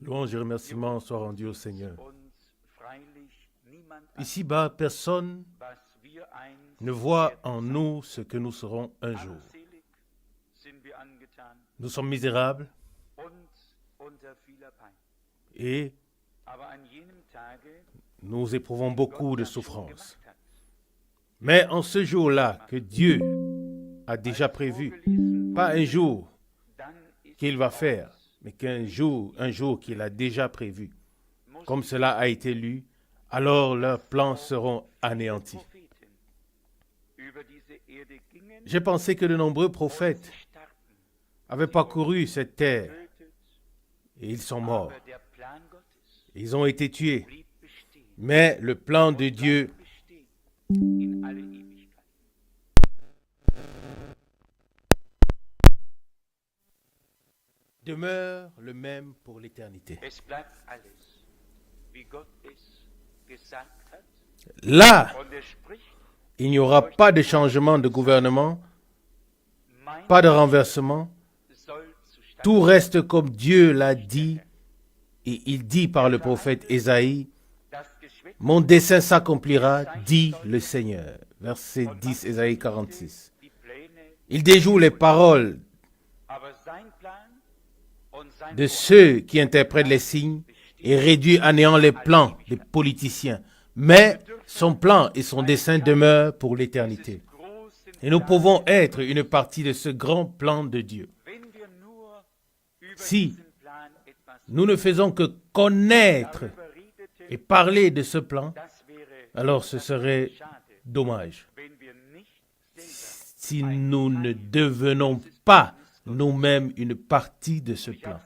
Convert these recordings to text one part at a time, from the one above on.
Louange et remerciements soient rendus au Seigneur. Ici-bas, personne ne voit en nous ce que nous serons un jour. Nous sommes misérables et nous éprouvons beaucoup de souffrance. Mais en ce jour-là que Dieu a déjà prévu, pas un jour qu'il va faire, mais un jour qu'il a déjà prévu, comme cela a été lu, alors leurs plans seront anéantis. J'ai pensé que de nombreux prophètes avaient parcouru cette terre et ils sont morts. Ils ont été tués. Mais le plan de Dieu demeure le même pour l'éternité. Là, il n'y aura pas de changement de gouvernement, pas de renversement. Tout reste comme Dieu l'a dit, et il dit par le prophète Ésaïe, « Mon dessein s'accomplira, dit le Seigneur. » Verset 10, Ésaïe 46. Il déjoue les paroles de ceux qui interprètent les signes et réduit à néant les plans des politiciens. Mais son plan et son dessein demeurent pour l'éternité. Et nous pouvons être une partie de ce grand plan de Dieu. Si nous ne faisons que connaître et parler de ce plan, alors ce serait dommage. Si nous ne devenons pas nous-mêmes une partie de ce plan.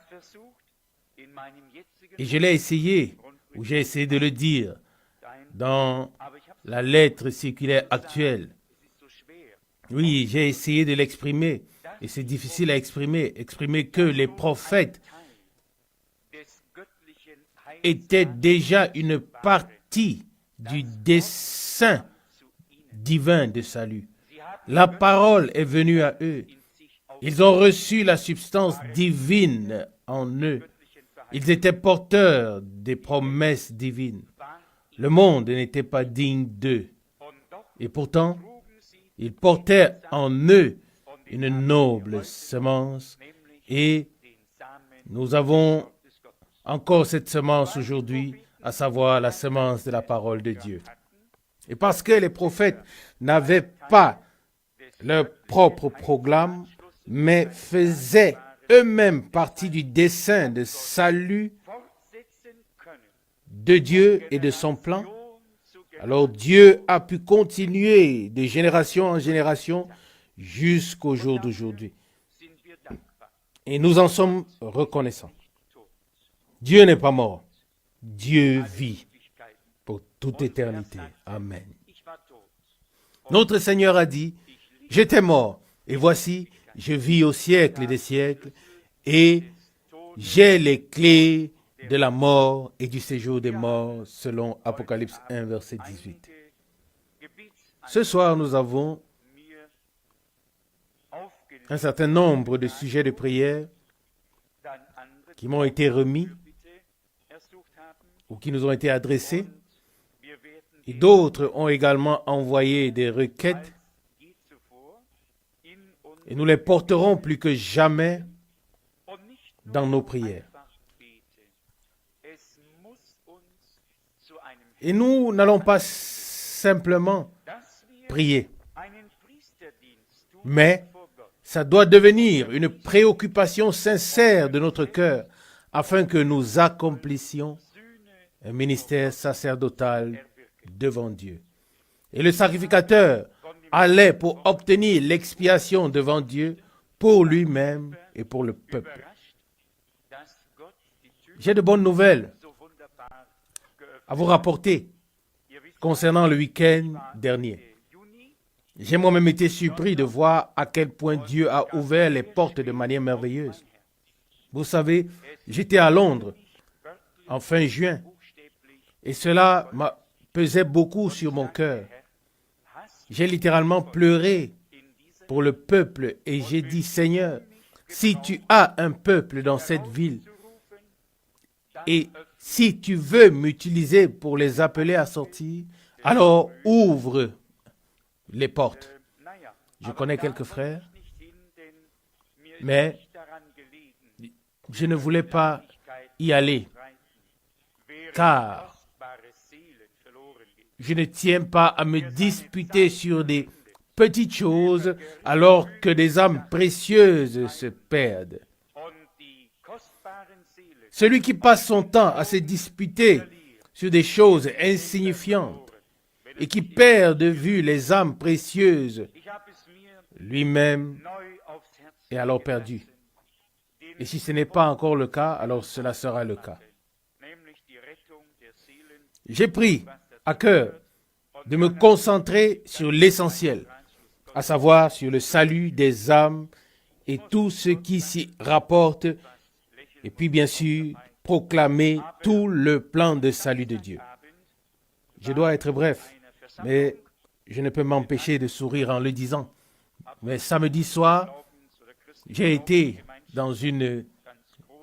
Et je l'ai essayé, ou j'ai essayé de le dire, dans la lettre circulaire actuelle. Oui, j'ai essayé de l'exprimer, et c'est difficile à exprimer. Exprimer que les prophètes étaient déjà une partie du dessein divin de salut. La parole est venue à eux. Ils ont reçu la substance divine en eux. Ils étaient porteurs des promesses divines. Le monde n'était pas digne d'eux. Et pourtant, ils portaient en eux une noble semence. Et nous avons encore cette semence aujourd'hui, à savoir la semence de la parole de Dieu. Et parce que les prophètes n'avaient pas leur propre programme, mais faisaient eux-mêmes partie du dessein de salut de Dieu et de son plan, alors Dieu a pu continuer de génération en génération jusqu'au jour d'aujourd'hui. Et nous en sommes reconnaissants. Dieu n'est pas mort. Dieu vit pour toute éternité. Amen. Notre Seigneur a dit, « J'étais mort, et voici, je vis au siècle des siècles, et j'ai les clés de la mort et du séjour des morts, selon Apocalypse 1, verset 18. » Ce soir, nous avons un certain nombre de sujets de prière qui m'ont été remis ou qui nous ont été adressés. Et d'autres ont également envoyé des requêtes. Et nous les porterons plus que jamais dans nos prières. Et nous n'allons pas simplement prier, mais ça doit devenir une préoccupation sincère de notre cœur afin que nous accomplissions un ministère sacerdotal devant Dieu. Et le sacrificateur allait pour obtenir l'expiation devant Dieu pour lui-même et pour le peuple. J'ai de bonnes nouvelles à vous rapporter concernant le week-end dernier. J'ai moi-même été surpris de voir à quel point Dieu a ouvert les portes de manière merveilleuse. Vous savez, j'étais à Londres en fin juin et cela pesait beaucoup sur mon cœur. J'ai littéralement pleuré pour le peuple et j'ai dit, Seigneur, Si tu as un peuple dans cette ville et si tu veux m'utiliser pour les appeler à sortir, alors ouvre les portes. Je connais quelques frères, mais je ne voulais pas y aller, car je ne tiens pas à me disputer sur des petites choses alors que des âmes précieuses se perdent. Celui qui passe son temps à se disputer sur des choses insignifiantes et qui perd de vue les âmes précieuses, lui-même est alors perdu. Et si ce n'est pas encore le cas, alors cela sera le cas. J'ai pris à cœur de me concentrer sur l'essentiel, à savoir sur le salut des âmes et tout ce qui s'y rapporte, et puis bien sûr proclamer tout le plan de salut de Dieu. Je dois être bref, mais je ne peux m'empêcher de sourire en le disant. Mais samedi soir, j'ai été dans une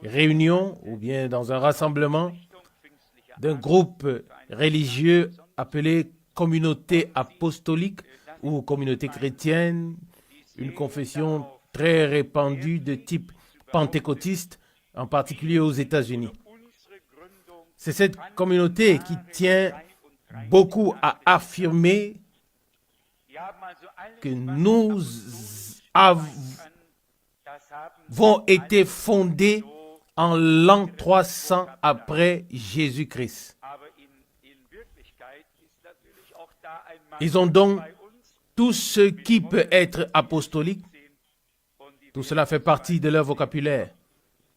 réunion ou bien dans un rassemblement d'un groupe religieux appelé communauté apostolique ou communauté chrétienne, une confession très répandue de type pentecôtiste, en particulier aux États-Unis. C'est cette communauté qui tient beaucoup à affirmer que nous avons été fondés en l'an 300 après Jésus-Christ. Ils ont donc tout ce qui peut être apostolique. Tout cela fait partie de leur vocabulaire.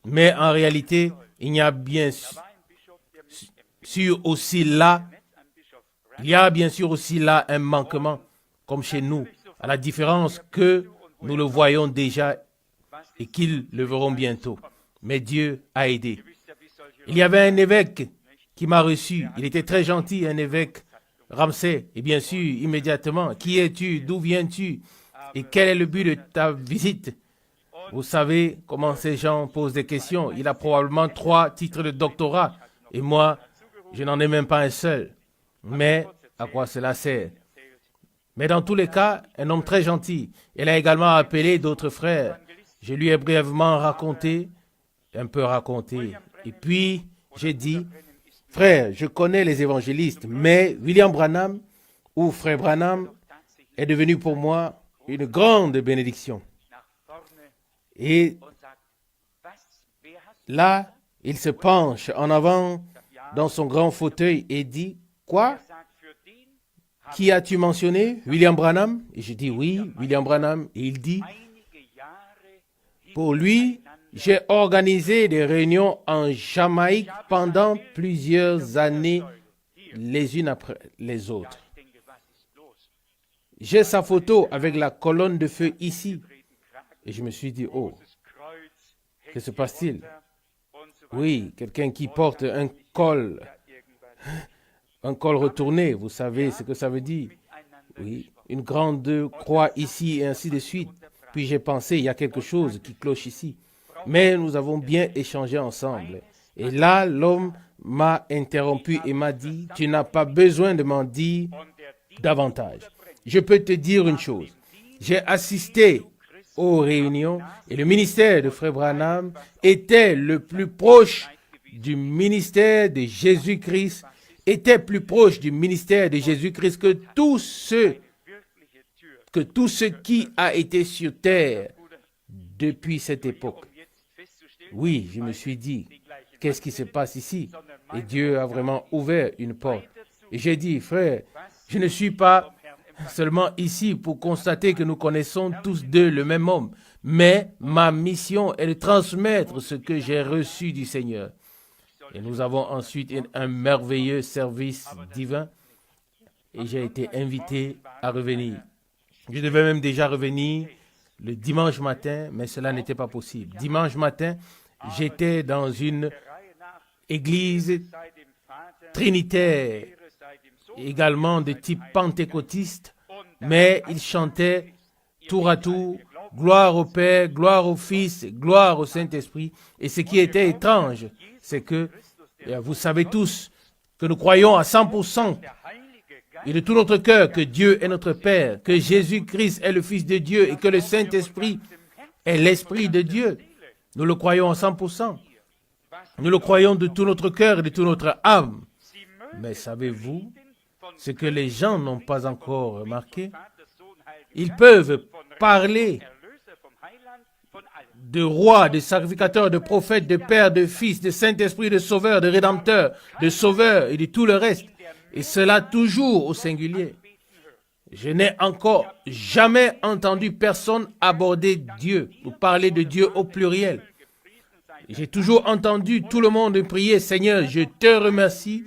Mais en réalité, il y a bien sûr aussi là un manquement, comme chez nous, à la différence que nous le voyons déjà et qu'ils le verront bientôt. Mais Dieu a aidé. Il y avait un évêque qui m'a reçu. Il était très gentil, un évêque Ramsey. Et bien sûr, immédiatement, qui es-tu? D'où viens-tu? Et quel est le but de ta visite? Vous savez comment ces gens posent des questions. Il a probablement 3 titres de doctorat. Et moi, je n'en ai même pas un seul. Mais à quoi cela sert? Mais dans tous les cas, un homme très gentil. Il a également appelé d'autres frères. Je lui ai brièvement raconté. Et puis, j'ai dit, frère, je connais les évangélistes, mais William Branham ou frère Branham est devenu pour moi une grande bénédiction. Et là, il se penche en avant dans son grand fauteuil et dit, quoi? Qui as-tu mentionné? William Branham? Et je dis, oui, William Branham. Et il dit, pour lui, j'ai organisé des réunions en Jamaïque pendant plusieurs années, les unes après les autres. J'ai sa photo avec la colonne de feu ici. Et je me suis dit, oh, que se passe-t-il? Oui, quelqu'un qui porte un col retourné, vous savez ce que ça veut dire? Oui, une grande croix ici et ainsi de suite. Puis j'ai pensé, il y a quelque chose qui cloche ici. Mais nous avons bien échangé ensemble. Et là, l'homme m'a interrompu et m'a dit, tu n'as pas besoin de m'en dire davantage. Je peux te dire une chose. J'ai assisté aux réunions et le ministère de Frère Branham était le plus proche du ministère de Jésus-Christ, était plus proche du ministère de Jésus-Christ que tout ce qui a été sur terre depuis cette époque. Oui, je me suis dit, qu'est-ce qui se passe ici? Et Dieu a vraiment ouvert une porte. Et j'ai dit, frère, je ne suis pas seulement ici pour constater que nous connaissons tous deux le même homme, mais ma mission est de transmettre ce que j'ai reçu du Seigneur. Et nous avons ensuite un merveilleux service divin et j'ai été invité à revenir. Je devais même déjà revenir le dimanche matin, mais cela n'était pas possible. Dimanche matin, j'étais dans une église trinitaire, également de type pentecôtiste, mais ils chantaient tour à tour Gloire au Père, gloire au Fils, gloire au Saint-Esprit. Et ce qui était étrange, c'est que, vous savez tous, que nous croyons à 100% et de tout notre cœur que Dieu est notre Père, que Jésus-Christ est le Fils de Dieu et que le Saint-Esprit est l'Esprit de Dieu. Nous le croyons à 100%. Nous le croyons de tout notre cœur et de toute notre âme. Mais savez-vous ce que les gens n'ont pas encore remarqué? Ils peuvent parler de roi, de sacrificateur, de prophète, de père, de fils, de Saint-Esprit, de sauveur, de rédempteur, de sauveur et de tout le reste. Et cela toujours au singulier. Je n'ai encore jamais entendu personne aborder Dieu ou parler de Dieu au pluriel. J'ai toujours entendu tout le monde prier, Seigneur, je te remercie,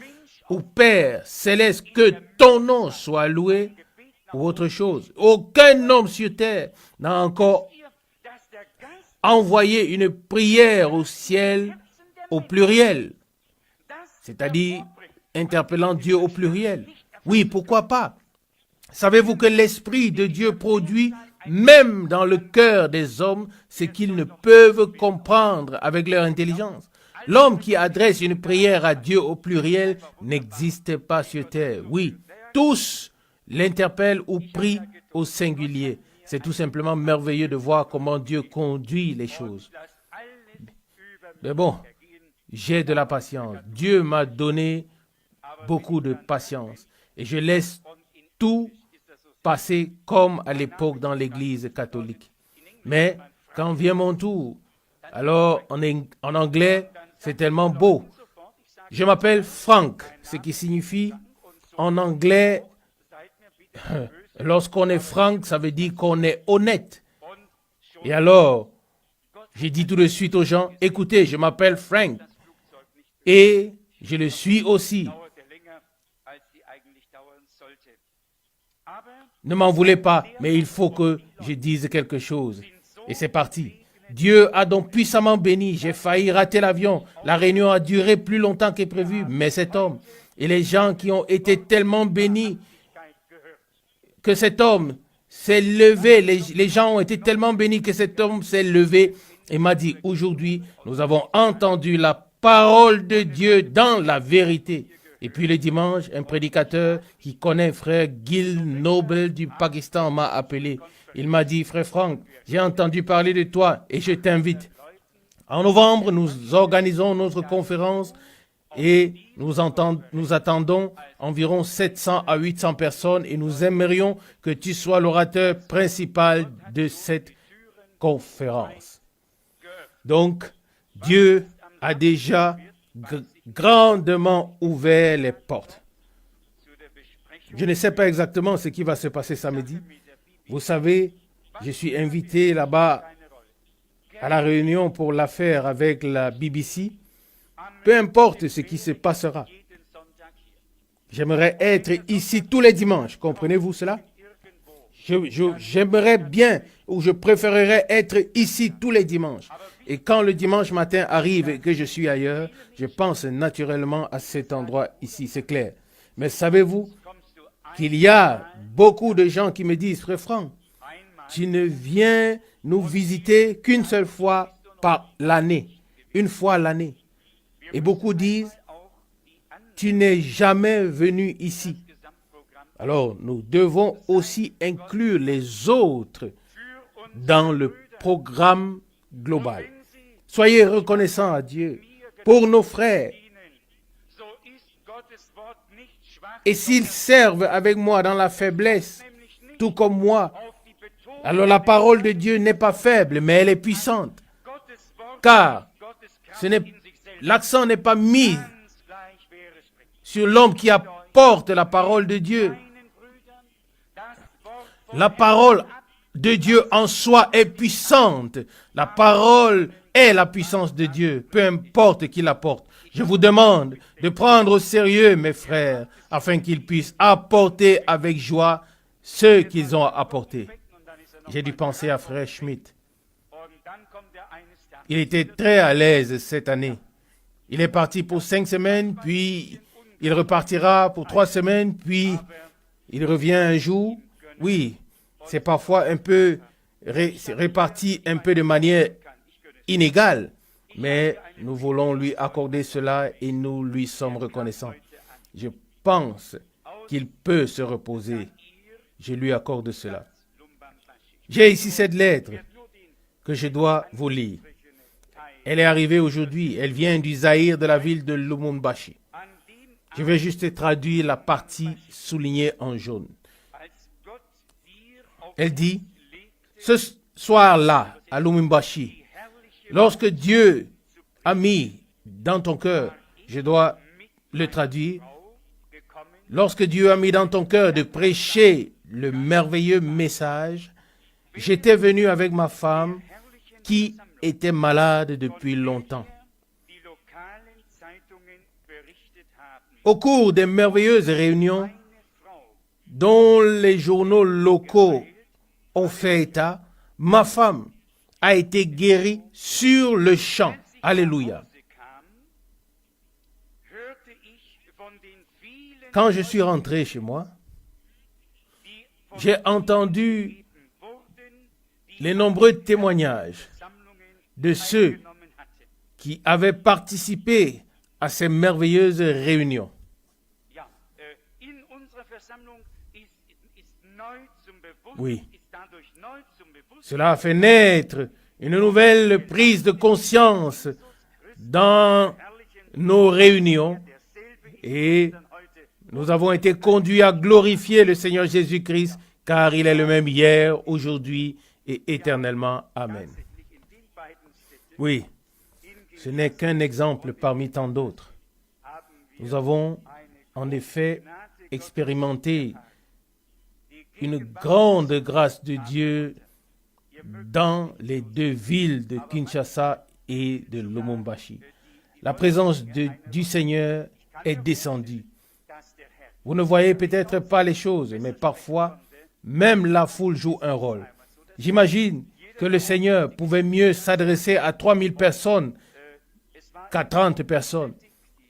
ou Père céleste, que ton nom soit loué, ou autre chose. Aucun homme sur terre n'a encore envoyé une prière au ciel au pluriel, c'est-à-dire interpellant Dieu au pluriel. Oui, pourquoi pas? Savez-vous que l'Esprit de Dieu produit même dans le cœur des hommes ce qu'ils ne peuvent comprendre avec leur intelligence? L'homme qui adresse une prière à Dieu au pluriel n'existe pas sur terre. Oui, tous l'interpellent ou prient au singulier. C'est tout simplement merveilleux de voir comment Dieu conduit les choses. Mais bon, j'ai de la patience. Dieu m'a donné beaucoup de patience. Et je laisse tout passer comme à l'époque dans l'Église catholique. Mais quand vient mon tour, alors en anglais, c'est tellement beau. Je m'appelle Frank, ce qui signifie en anglais, lorsqu'on est franc, ça veut dire qu'on est honnête. Et alors, j'ai dit tout de suite aux gens, écoutez, je m'appelle Frank et je le suis aussi. Ne m'en voulez pas, mais il faut que je dise quelque chose. Et c'est parti. Dieu a donc puissamment béni. J'ai failli rater l'avion. La réunion a duré plus longtemps que prévu, mais cet homme et les gens qui ont été tellement bénis que cet homme s'est levé, les gens ont été tellement bénis que cet homme s'est levé et m'a dit, aujourd'hui, nous avons entendu la parole de Dieu dans la vérité. Et puis le dimanche, un prédicateur qui connaît frère Gil Noble du Pakistan m'a appelé. Il m'a dit, frère Frank, j'ai entendu parler de toi et je t'invite. En novembre, nous organisons notre conférence et nous attendons environ 700 à 800 personnes et nous aimerions que tu sois l'orateur principal de cette conférence. Donc, Dieu a déjà grandement ouvert les portes. Je ne sais pas exactement ce qui va se passer samedi. Vous savez, je suis invité là-bas à la réunion pour l'affaire avec la BBC. Peu importe ce qui se passera. J'aimerais être ici tous les dimanches. Comprenez-vous cela? J'aimerais bien ou je préférerais être ici tous les dimanches. Et quand le dimanche matin arrive et que je suis ailleurs, je pense naturellement à cet endroit ici, c'est clair. Mais savez-vous qu'il y a beaucoup de gens qui me disent, frère Franck, tu ne viens nous visiter qu'une seule fois par l'année, une fois l'année. Et beaucoup disent, tu n'es jamais venu ici. Alors, nous devons aussi inclure les autres dans le programme global. Soyez reconnaissants à Dieu pour nos frères. Et s'ils servent avec moi dans la faiblesse, tout comme moi, alors la parole de Dieu n'est pas faible, mais elle est puissante. Car l'accent n'est pas mis sur l'homme qui apporte la parole de Dieu. La parole de Dieu en soi est puissante. La parole est la puissance de Dieu, peu importe qui l'apporte. Je vous demande de prendre au sérieux mes frères, afin qu'ils puissent apporter avec joie ce qu'ils ont apporté. J'ai dû penser à frère Schmidt. Il était très à l'aise cette année. Il est parti pour 5 semaines, puis il repartira pour 3 semaines, puis il revient un jour. Oui, c'est parfois un peu répartis un peu de manière inégale, mais nous voulons lui accorder cela et nous lui sommes reconnaissants. Je pense qu'il peut se reposer. Je lui accorde cela. J'ai ici cette lettre que je dois vous lire. Elle est arrivée aujourd'hui. Elle vient du Zaïre de la ville de Lubumbashi. Je vais juste traduire la partie soulignée en jaune. Elle dit, ce soir-là, à Lubumbashi, lorsque Dieu a mis dans ton cœur, je dois le traduire, lorsque Dieu a mis dans ton cœur de prêcher le merveilleux message, j'étais venu avec ma femme qui était malade depuis longtemps. Au cours des merveilleuses réunions dont les journaux locaux ont fait état, ma femme a été guérie sur le champ. Alléluia. Quand je suis rentré chez moi, j'ai entendu les nombreux témoignages de ceux qui avaient participé à ces merveilleuses réunions. Oui, cela a fait naître une nouvelle prise de conscience dans nos réunions et nous avons été conduits à glorifier le Seigneur Jésus-Christ car il est le même hier, aujourd'hui et éternellement. Amen. Oui, ce n'est qu'un exemple parmi tant d'autres. Nous avons en effet expérimenté une grande grâce de Dieu dans les deux villes de Kinshasa et de Lubumbashi. La présence du Seigneur est descendue. Vous ne voyez peut-être pas les choses, mais parfois, même la foule joue un rôle. J'imagine que le Seigneur pouvait mieux s'adresser à 3000 personnes qu'à 30 personnes.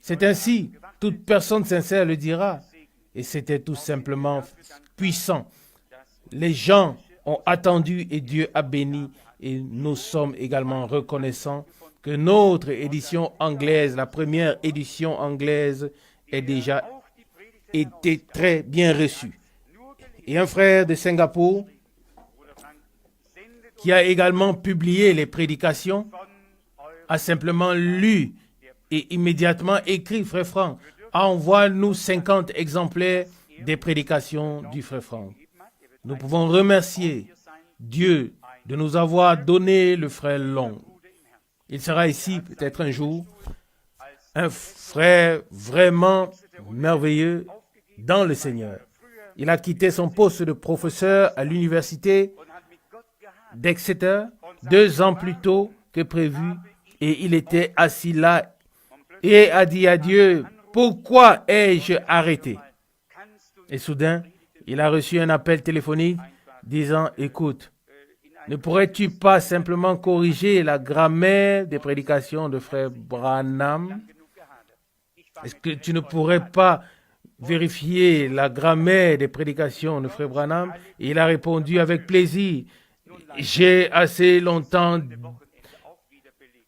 C'est ainsi, toute personne sincère le dira. Et c'était tout simplement puissant. Les gens ont attendu et Dieu a béni. Et nous sommes également reconnaissants que notre édition anglaise, la première édition anglaise, ait déjà été très bien reçue. Et un frère de Singapour, qui a également publié les prédications, a simplement lu et immédiatement écrit, frère Franck, envoie-nous 50 exemplaires des prédications du frère Franck. Nous pouvons remercier Dieu de nous avoir donné le frère Long. Il sera ici peut-être un jour, un frère vraiment merveilleux dans le Seigneur. Il a quitté son poste de professeur à l'université d'Exeter 2 ans plus tôt que prévu et il était assis là et a dit à Dieu, pourquoi ai-je arrêté? Et soudain, il a reçu un appel téléphonique disant, écoute, ne pourrais-tu pas simplement corriger la grammaire des prédications de frère Branham? Est-ce que tu ne pourrais pas vérifier la grammaire des prédications de frère Branham? Et il a répondu avec plaisir. J'ai assez longtemps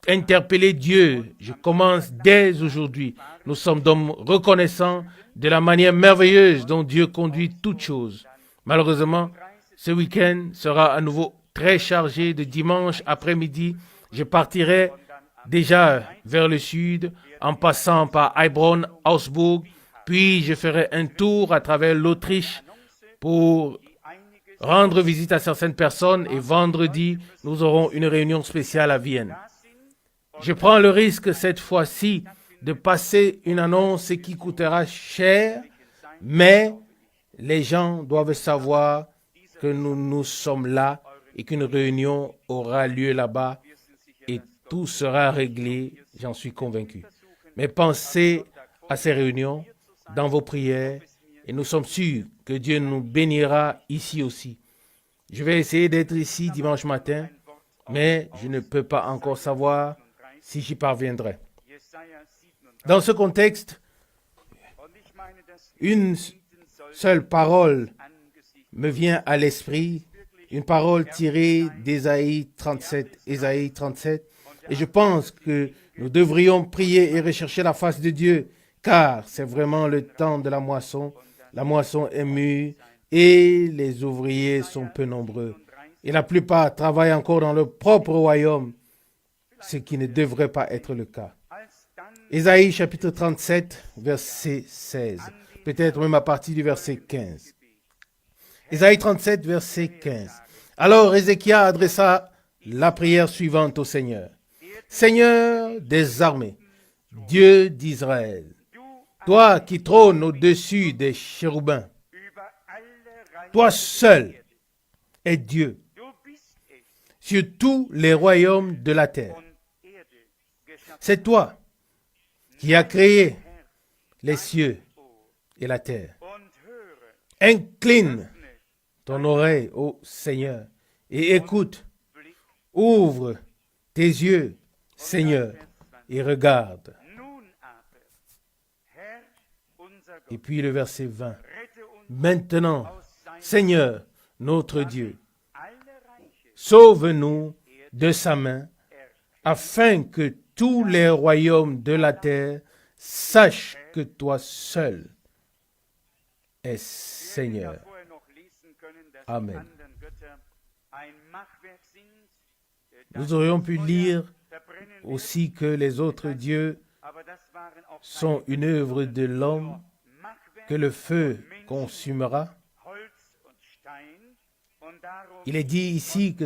interpellé Dieu. Je commence dès aujourd'hui. Nous sommes donc reconnaissants de la manière merveilleuse dont Dieu conduit toutes choses. Malheureusement, ce week-end sera à nouveau très chargé. De dimanche après-midi, je partirai déjà vers le sud en passant par Heilbronn, Augsbourg, puis je ferai un tour à travers l'Autriche pour rendre visite à certaines personnes et vendredi, nous aurons une réunion spéciale à Vienne. Je prends le risque cette fois-ci de passer une annonce qui coûtera cher, mais les gens doivent savoir que nous sommes là et qu'une réunion aura lieu là-bas et tout sera réglé, j'en suis convaincu. Mais pensez à ces réunions dans vos prières et nous sommes sûrs que Dieu nous bénira ici aussi. Je vais essayer d'être ici dimanche matin, mais je ne peux pas encore savoir si j'y parviendrai. Dans ce contexte, une seule parole me vient à l'esprit une parole tirée d'Ésaïe 37, Ésaïe 37. Et je pense que nous devrions prier et rechercher la face de Dieu, car c'est vraiment le temps de la moisson. La moisson est mûre et les ouvriers sont peu nombreux. Et la plupart travaillent encore dans leur propre royaume, ce qui ne devrait pas être le cas. Ésaïe chapitre 37, verset 16, peut-être même à partir du verset 15. Ésaïe 37, verset 15. Alors Ézéchias adressa la prière suivante au Seigneur. Seigneur des armées, Dieu d'Israël, toi qui trônes au-dessus des chérubins, toi seul es Dieu sur tous les royaumes de la terre. C'est toi qui as créé les cieux et la terre. Incline ton oreille, ô Seigneur, et écoute. Ouvre tes yeux, Seigneur, et regarde. Et puis le verset 20. Maintenant, Seigneur, notre Dieu, sauve-nous de sa main, afin que tous les royaumes de la terre sachent que toi seul es Seigneur. Amen. Nous aurions pu lire aussi que les autres dieux sont une œuvre de l'homme que le feu consumera. Il est dit ici que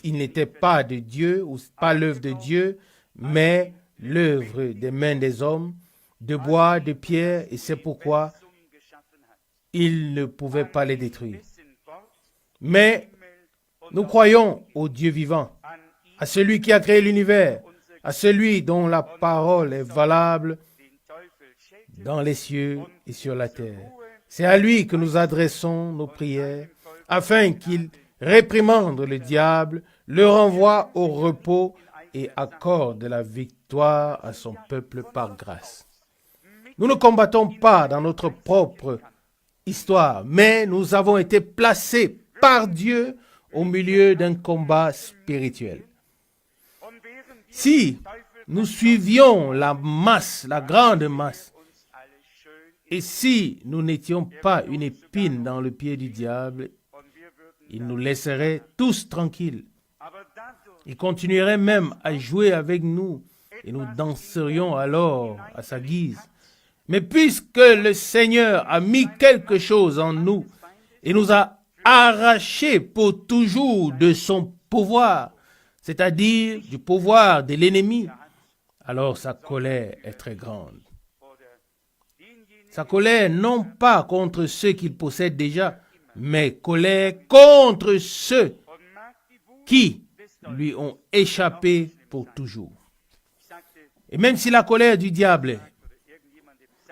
il n'était pas de Dieu ou pas l'œuvre de Dieu, mais l'œuvre des mains des hommes, de bois, de pierre, et c'est pourquoi il ne pouvait pas les détruire. Mais nous croyons au Dieu vivant, à celui qui a créé l'univers, à celui dont la parole est valable dans les cieux et sur la terre. C'est à lui que nous adressons nos prières, afin qu'il réprimande le diable, le renvoie au repos et accorde la victoire à son peuple par grâce. Nous ne combattons pas dans notre propre histoire, mais nous avons été placés par Dieu au milieu d'un combat spirituel. Si nous suivions la masse, la grande masse, et si nous n'étions pas une épine dans le pied du diable, il nous laisserait tous tranquilles. Il continuerait même à jouer avec nous et nous danserions alors à sa guise. Mais puisque le Seigneur a mis quelque chose en nous et nous a arrachés pour toujours de son pouvoir, c'est-à-dire du pouvoir de l'ennemi, alors sa colère est très grande. Sa colère non pas contre ceux qu'il possède déjà, mais colère contre ceux qui lui ont échappé pour toujours. Et même si la colère du diable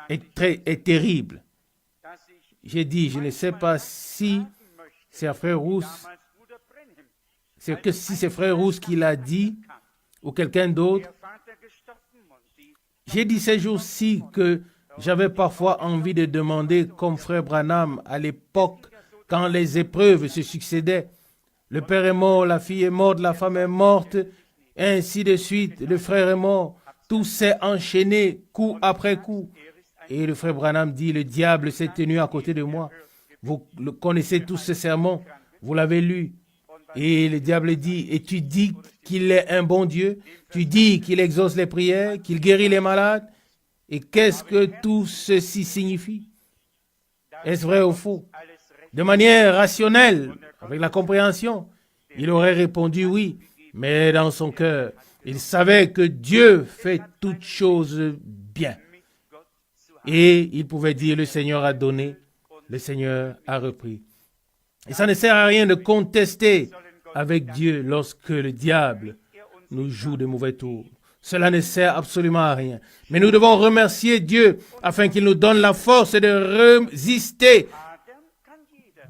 est terrible, j'ai dit, je ne sais pas si c'est frère Rousse, si c'est frère Rousse qui l'a dit, ou quelqu'un d'autre. J'ai dit ces jours-ci que j'avais parfois envie de demander, comme frère Branham à l'époque, quand les épreuves se succédaient, le père est mort, la fille est morte, la femme est morte, et ainsi de suite, le frère est mort, tout s'est enchaîné coup après coup. Et le frère Branham dit, le diable s'est tenu à côté de moi. Vous connaissez tous ce sermon, vous l'avez lu. Et le diable dit, et tu dis qu'il est un bon Dieu, tu dis qu'il exauce les prières, qu'il guérit les malades. Et qu'est-ce que tout ceci signifie? Est-ce vrai ou faux? De manière rationnelle, avec la compréhension, il aurait répondu oui, mais dans son cœur, il savait que Dieu fait toutes choses bien. Et il pouvait dire, le Seigneur a donné, le Seigneur a repris. Et ça ne sert à rien de contester avec Dieu lorsque le diable nous joue de mauvais tours. Cela ne sert absolument à rien. Mais nous devons remercier Dieu afin qu'il nous donne la force de résister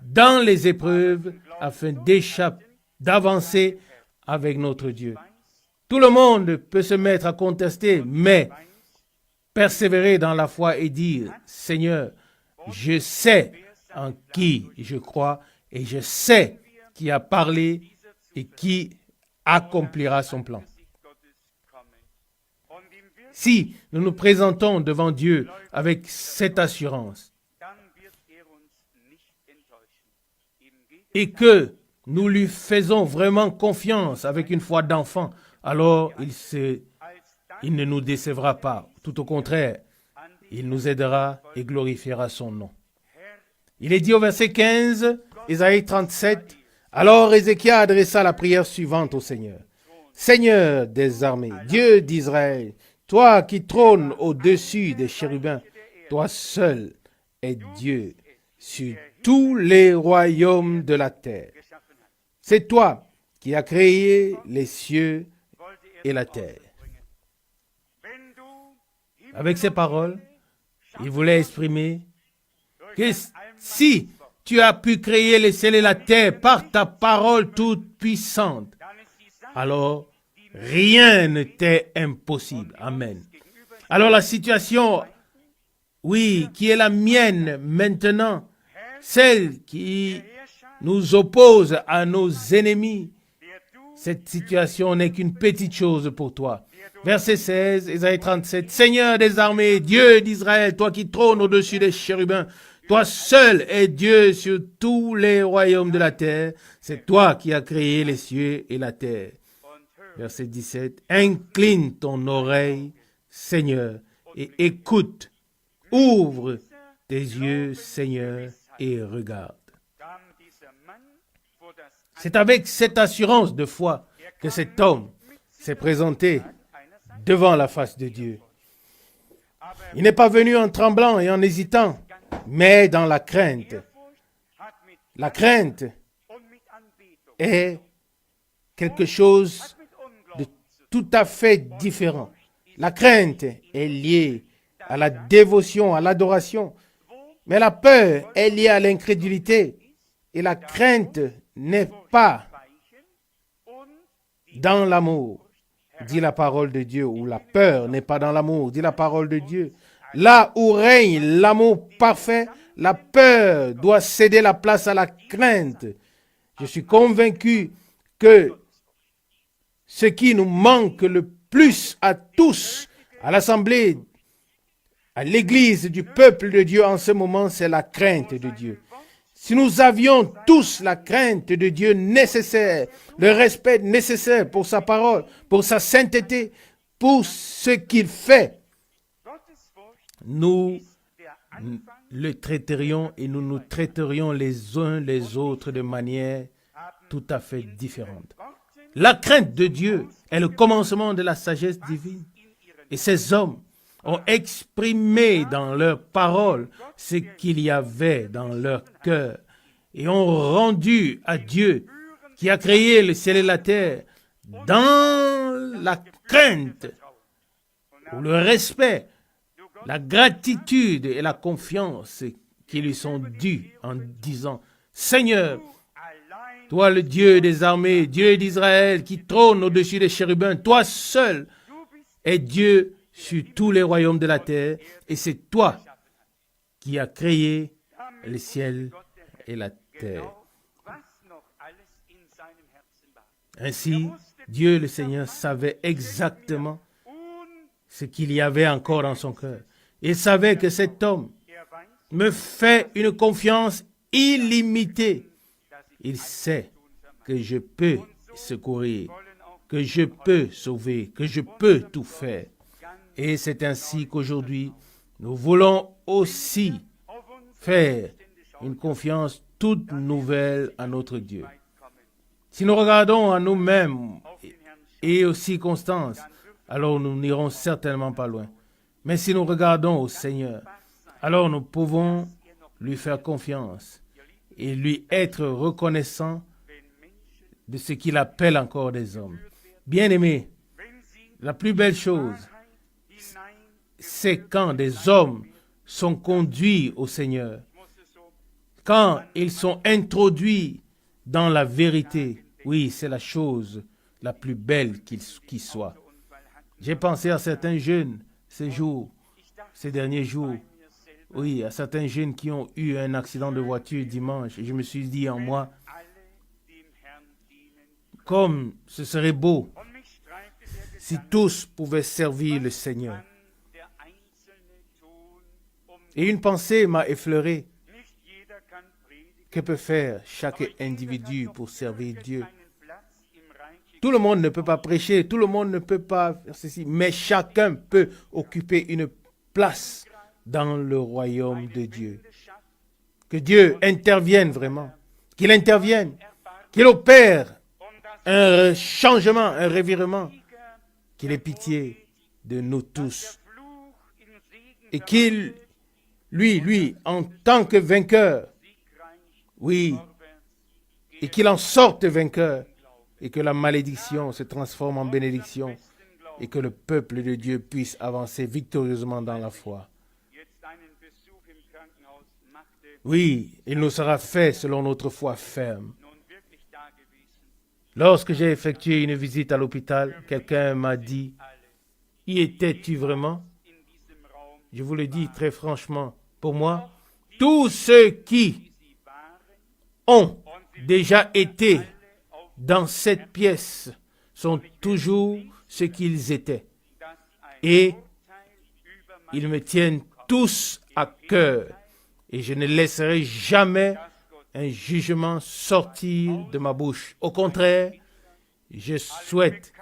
dans les épreuves afin d'avancer avec notre Dieu. Tout le monde peut se mettre à contester, mais persévérer dans la foi et dire, Seigneur, je sais en qui je crois Et je sais qui a parlé et qui accomplira son plan. Si nous nous présentons devant Dieu avec cette assurance et que nous lui faisons vraiment confiance avec une foi d'enfant, alors il ne nous décevra pas. Tout au contraire, il nous aidera et glorifiera son nom. Il est dit au verset 15, Ésaïe 37, « Alors Ézéchias adressa la prière suivante au Seigneur. Seigneur des armées, Dieu d'Israël, toi qui trônes au-dessus des chérubins, toi seul es Dieu sur tous les royaumes de la terre. C'est toi qui as créé les cieux et la terre. » Avec ces paroles, il voulait exprimer que si tu as pu créer les cieux et la terre par ta parole toute puissante, alors rien ne t'est impossible. Amen. Alors la situation, oui, qui est la mienne maintenant, celle qui nous oppose à nos ennemis, cette situation n'est qu'une petite chose pour toi. Verset 16, Ésaïe 37, « Seigneur des armées, Dieu d'Israël, toi qui trônes au-dessus des chérubins, toi seul es Dieu sur tous les royaumes de la terre. C'est toi qui as créé les cieux et la terre. » Verset 17, « Incline ton oreille, Seigneur, et écoute. Ouvre tes yeux, Seigneur, et regarde. » C'est avec cette assurance de foi que cet homme s'est présenté devant la face de Dieu. Il n'est pas venu en tremblant et en hésitant, mais dans la crainte. La crainte est quelque chose de tout à fait différent. La crainte est liée à la dévotion, à l'adoration, mais la peur est liée à l'incrédulité. Et la crainte n'est pas dans l'amour, dit la parole de Dieu, ou la peur n'est pas dans l'amour, dit la parole de Dieu. Là où règne l'amour parfait, la peur doit céder la place à la crainte. Je suis convaincu que ce qui nous manque le plus à tous, à l'Assemblée, à l'Église du peuple de Dieu en ce moment, c'est la crainte de Dieu. Si nous avions tous la crainte de Dieu nécessaire, le respect nécessaire pour sa parole, pour sa sainteté, pour ce qu'il fait, nous le traiterions et nous nous traiterions les uns les autres de manière tout à fait différente. La crainte de Dieu est le commencement de la sagesse divine. Et ces hommes ont exprimé dans leurs paroles ce qu'il y avait dans leur cœur et ont rendu à Dieu qui a créé le ciel et la terre dans la crainte, ou le respect, la gratitude et la confiance qui lui sont dues en disant « Seigneur, toi le Dieu des armées, Dieu d'Israël qui trône au-dessus des chérubins, toi seul es Dieu sur tous les royaumes de la terre, et c'est toi qui as créé le ciel et la terre. » Ainsi, Dieu le Seigneur savait exactement ce qu'il y avait encore dans son cœur. Il savait que cet homme me fait une confiance illimitée. Il sait que je peux secourir, que je peux sauver, que je peux tout faire. Et c'est ainsi qu'aujourd'hui, nous voulons aussi faire une confiance toute nouvelle à notre Dieu. Si nous regardons à nous-mêmes et aux circonstances, alors nous n'irons certainement pas loin. Mais si nous regardons au Seigneur, alors nous pouvons lui faire confiance et lui être reconnaissant de ce qu'il appelle encore des hommes. Bien-aimés, la plus belle chose, c'est quand des hommes sont conduits au Seigneur, quand ils sont introduits dans la vérité. Oui, c'est la chose la plus belle qui soit. J'ai pensé à certains jeunes ces derniers jours, Oui, à certains jeunes qui ont eu un accident de voiture dimanche. Et je me suis dit en moi, comme ce serait beau si tous pouvaient servir le Seigneur. Et une pensée m'a effleuré. Que peut faire chaque individu pour servir Dieu? Tout le monde ne peut pas prêcher, tout le monde ne peut pas faire ceci, mais chacun peut occuper une place dans le royaume de Dieu. Que Dieu intervienne vraiment, qu'il intervienne, qu'il opère un changement, un revirement, qu'il ait pitié de nous tous et qu'il, lui, en tant que vainqueur, oui, et qu'il en sorte vainqueur et que la malédiction se transforme en bénédiction et que le peuple de Dieu puisse avancer victorieusement dans la foi. Oui, il nous sera fait selon notre foi ferme. Lorsque j'ai effectué une visite à l'hôpital, quelqu'un m'a dit, « Y étais-tu vraiment ?» Je vous le dis très franchement, pour moi, tous ceux qui ont déjà été dans cette pièce sont toujours ce qu'ils étaient. Et ils me tiennent tous à cœur. Et je ne laisserai jamais un jugement sortir de ma bouche. Au contraire, je souhaite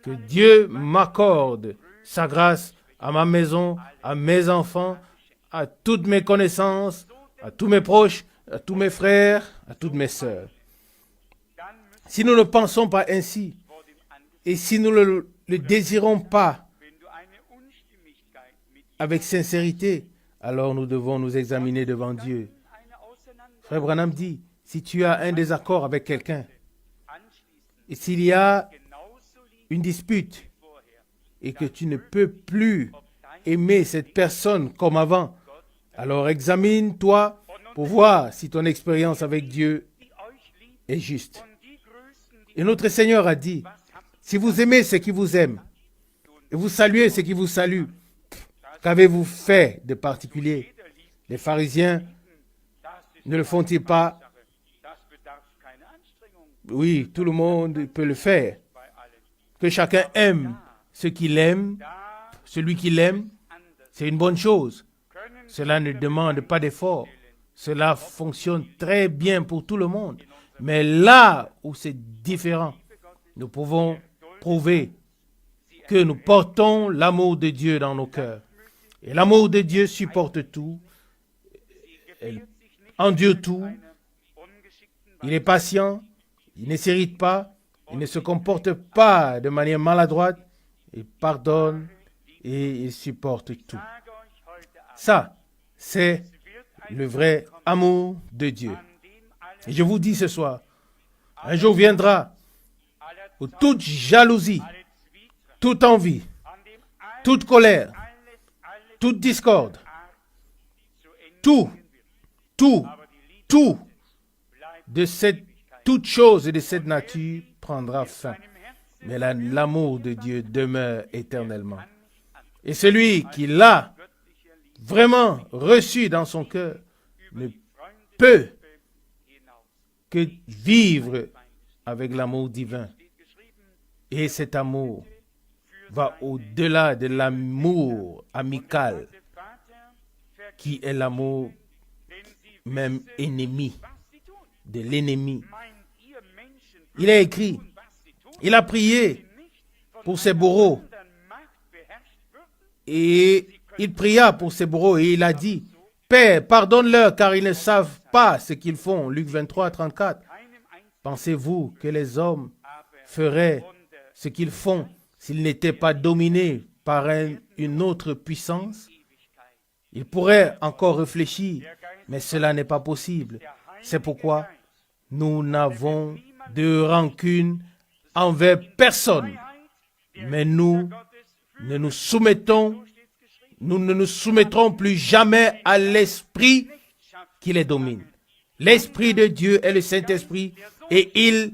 que Dieu m'accorde sa grâce à ma maison, à mes enfants, à toutes mes connaissances, à tous mes proches, à tous mes frères, à toutes mes sœurs. Si nous ne pensons pas ainsi, et si nous ne le désirons pas avec sincérité, alors nous devons nous examiner devant Dieu. Frère Branham dit, si tu as un désaccord avec quelqu'un, et s'il y a une dispute, et que tu ne peux plus aimer cette personne comme avant, alors examine-toi pour voir si ton expérience avec Dieu est juste. Et notre Seigneur a dit, si vous aimez ceux qui vous aiment, et vous saluez ceux qui vous saluent, qu'avez-vous fait de particulier? Les pharisiens ne le font-ils pas? Oui, tout le monde peut le faire. Que chacun aime ce qu'il aime, celui qu'il aime, c'est une bonne chose. Cela ne demande pas d'effort. Cela fonctionne très bien pour tout le monde. Mais là où c'est différent, nous pouvons prouver que nous portons l'amour de Dieu dans nos cœurs. Et l'amour de Dieu supporte tout, elle endure tout, il est patient, il ne s'irrite pas, il ne se comporte pas de manière maladroite, il pardonne et il supporte tout. Ça, c'est le vrai amour de Dieu. Et je vous dis ce soir, un jour viendra où toute jalousie, toute envie, toute colère, toute discorde, toute chose de cette nature prendra fin. Mais l'amour de Dieu demeure éternellement. Et celui qui l'a vraiment reçu dans son cœur ne peut que vivre avec l'amour divin. Et cet amour va au-delà de l'amour amical, qui est l'amour même ennemi, de l'ennemi. Il a écrit, il a prié pour ses bourreaux, et il pria pour ses bourreaux, et il a dit, Père, pardonne-leur, car ils ne savent pas ce qu'ils font. Luc 23, 34. Pensez-vous que les hommes feraient ce qu'ils font s'ils n'étaient pas dominés par une autre puissance? Ils pourraient encore réfléchir, mais cela n'est pas possible. C'est pourquoi nous n'avons de rancune envers personne, mais nous ne nous soumettrons plus jamais à l'esprit qui les domine. L'Esprit de Dieu est le Saint-Esprit et il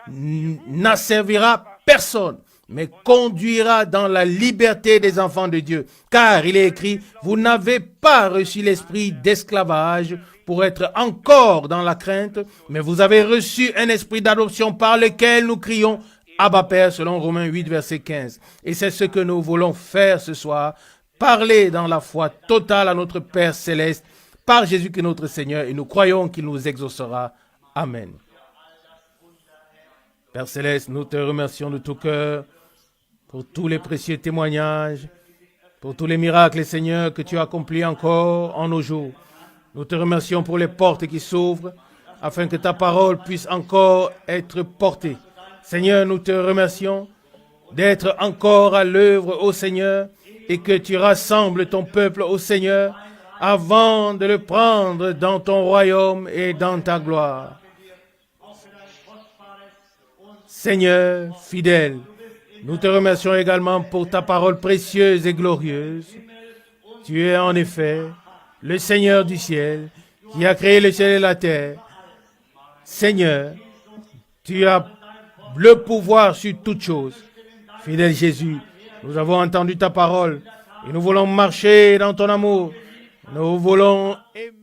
n'asservira personne. mais conduira dans la liberté des enfants de Dieu. Car il est écrit, vous n'avez pas reçu l'esprit d'esclavage pour être encore dans la crainte, mais vous avez reçu un esprit d'adoption par lequel nous crions Abba Père, selon Romains 8, verset 15. Et c'est ce que nous voulons faire ce soir, parler dans la foi totale à notre Père céleste, par Jésus-Christ notre Seigneur, et nous croyons qu'il nous exaucera. Amen. Père céleste, nous te remercions de tout cœur pour tous les précieux témoignages, pour tous les miracles, Seigneur, que tu as accomplis encore en nos jours. Nous te remercions pour les portes qui s'ouvrent, afin que ta parole puisse encore être portée. Seigneur, nous te remercions d'être encore à l'œuvre, ô Seigneur, et que tu rassembles ton peuple, ô Seigneur, avant de le prendre dans ton royaume et dans ta gloire. Seigneur fidèle, nous te remercions également pour ta parole précieuse et glorieuse. Tu es en effet le Seigneur du ciel, qui a créé le ciel et la terre. Seigneur, tu as le pouvoir sur toutes choses. Fidèle Jésus, nous avons entendu ta parole et nous voulons marcher dans ton amour. Nous voulons aimer.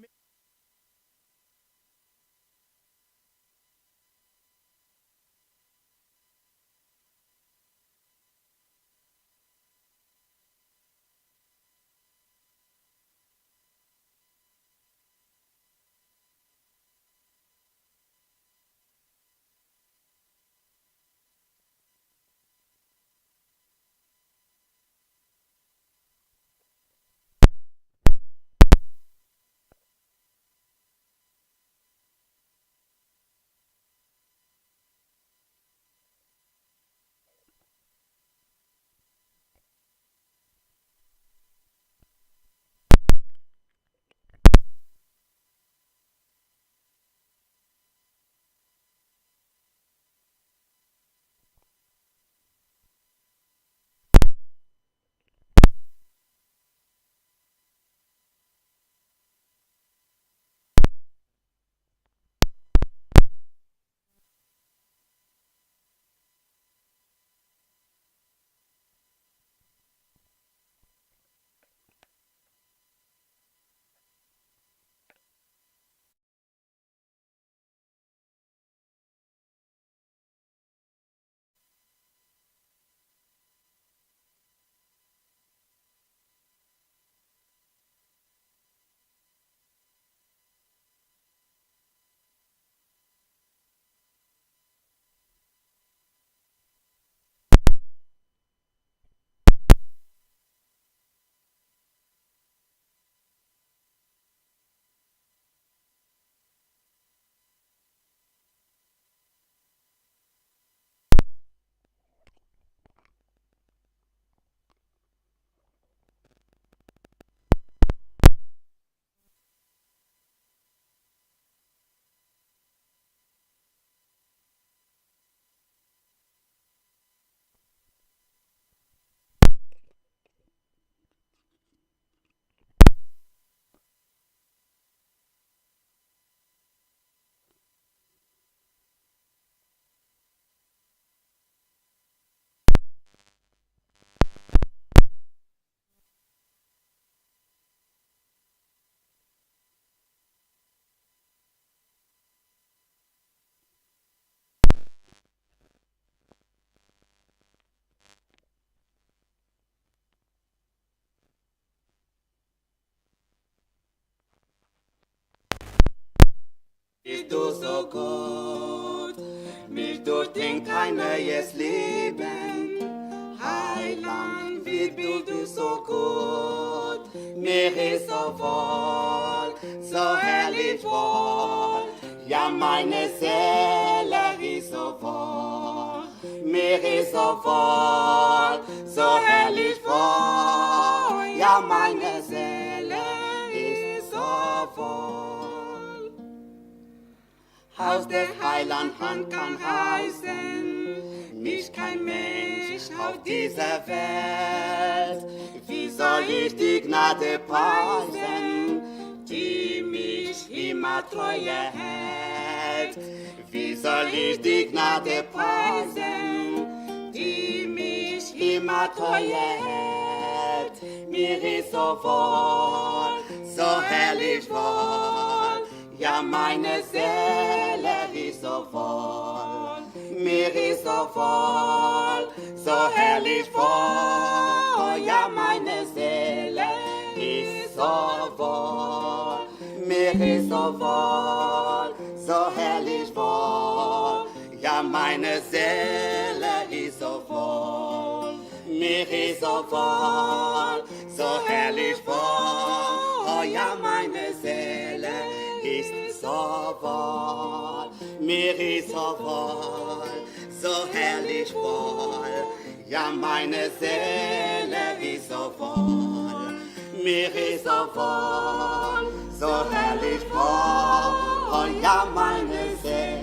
Bist du so gut, mich durch den kein neues Leben. Heiland, wie bist du so gut, mir ist so wohl, so herrlich wohl. Ja, meine Seele ist so wohl, mir ist so wohl, so herrlich wohl. Ja, meine Seele ist so wohl. Aus der Heilandhand kann heißen, mich kein Mensch auf dieser Welt. Wie soll ich die Gnade preisen, die mich immer treue hält? Wie soll ich die Gnade preisen, die mich Heimat heut. Mir ist so wohl, so herrlich wohl. Ja, meine Seele ist so wohl. Mir ist so wohl, so herrlich wohl. Ja, meine Seele ist so wohl. Mir ist so wohl, so herrlich wohl. Ja, meine Seele ist so wohl. Mir ist so wohl, so herrlich wohl. Ja, meine Seele ist so wohl. Mir ist so wohl, so herrlich wohl. Ja, meine Seele ist so wohl. Mir ist so wohl, so herrlich wohl. Ja, meine Seele